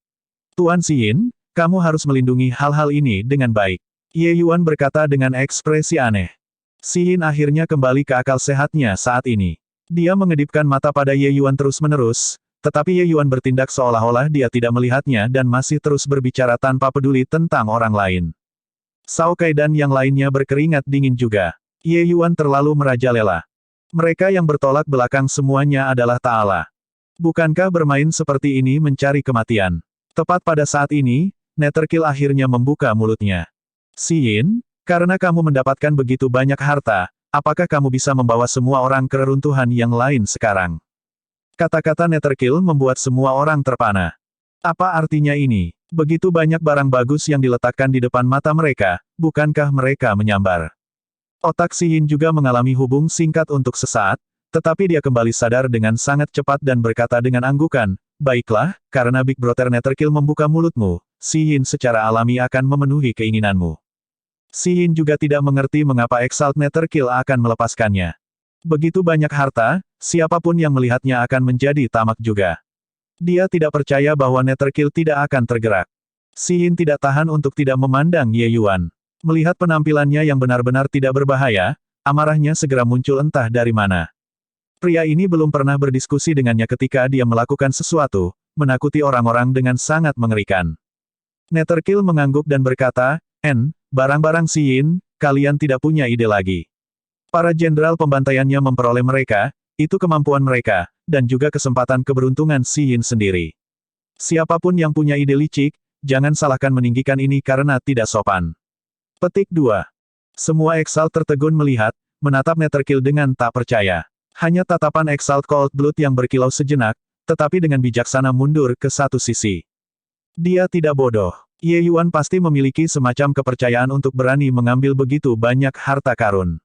Tuan Xi Yin, kamu harus melindungi hal-hal ini dengan baik. Ye Yuan berkata dengan ekspresi aneh. Xi Yin akhirnya kembali ke akal sehatnya saat ini. Dia mengedipkan mata pada Ye Yuan terus-menerus, tetapi Ye Yuan bertindak seolah-olah dia tidak melihatnya dan masih terus berbicara tanpa peduli tentang orang lain. Shao Kai dan yang lainnya berkeringat dingin juga. Ye Yuan terlalu merajalela. Mereka yang bertolak belakang semuanya adalah Ta'ala. Bukankah bermain seperti ini mencari kematian? Tepat pada saat ini, Netherkill akhirnya membuka mulutnya. Xi Yin, karena kamu mendapatkan begitu banyak harta, apakah kamu bisa membawa semua orang ke reruntuhan yang lain sekarang? Kata-kata Netherkill membuat semua orang terpana. Apa artinya ini? Begitu banyak barang bagus yang diletakkan di depan mata mereka, bukankah mereka menyambar? Otak Xi Yin juga mengalami hubung singkat untuk sesaat, tetapi dia kembali sadar dengan sangat cepat dan berkata dengan anggukan, baiklah, karena Big Brother Netherkill membuka mulutmu, Xi Yin secara alami akan memenuhi keinginanmu. Xi Yin juga tidak mengerti mengapa Exalt Netherkill akan melepaskannya. Begitu banyak harta, siapapun yang melihatnya akan menjadi tamak juga. Dia tidak percaya bahwa Netherkill tidak akan tergerak. Xi Yin tidak tahan untuk tidak memandang Ye Yuan. Melihat penampilannya yang benar-benar tidak berbahaya, amarahnya segera muncul entah dari mana. Pria ini belum pernah berdiskusi dengannya ketika dia melakukan sesuatu, menakuti orang-orang dengan sangat mengerikan. Netherkill mengangguk dan berkata, barang-barang Xi Yin, kalian tidak punya ide lagi. Para jenderal pembantaiannya memperoleh mereka, itu kemampuan mereka, dan juga kesempatan keberuntungan Xi Yin sendiri. Siapapun yang punya ide licik, jangan salahkan meninggikan ini karena tidak sopan. Petik 2. Semua Exalt tertegun melihat, menatap Netherkill dengan tak percaya. Hanya tatapan Exalt Cold Blood yang berkilau sejenak, tetapi dengan bijaksana mundur ke satu sisi. Dia tidak bodoh. Ye Yuan pasti memiliki semacam kepercayaan untuk berani mengambil begitu banyak harta karun.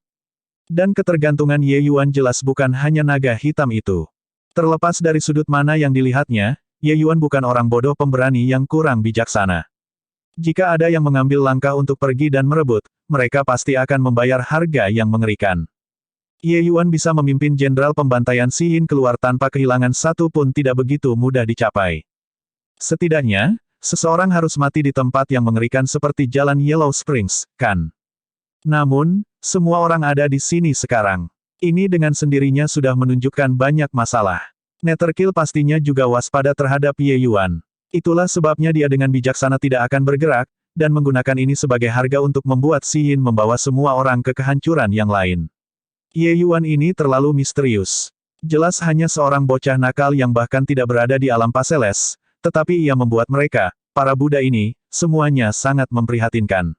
Dan ketergantungan Ye Yuan jelas bukan hanya naga hitam itu. Terlepas dari sudut mana yang dilihatnya, Ye Yuan bukan orang bodoh pemberani yang kurang bijaksana. Jika ada yang mengambil langkah untuk pergi dan merebut, mereka pasti akan membayar harga yang mengerikan. Ye Yuan bisa memimpin jenderal pembantaian Xi Yin keluar tanpa kehilangan satu pun tidak begitu mudah dicapai. Setidaknya, seseorang harus mati di tempat yang mengerikan seperti Jalan Yellow Springs, kan? Namun, semua orang ada di sini sekarang. Ini dengan sendirinya sudah menunjukkan banyak masalah. Netherkill pastinya juga waspada terhadap Ye Yuan. Itulah sebabnya dia dengan bijaksana tidak akan bergerak, dan menggunakan ini sebagai harga untuk membuat Si Yin membawa semua orang ke kehancuran yang lain. Ye Yuan ini terlalu misterius. Jelas hanya seorang bocah nakal yang bahkan tidak berada di alam Paseles, tetapi ia membuat mereka, para Buddha ini, semuanya sangat memprihatinkan.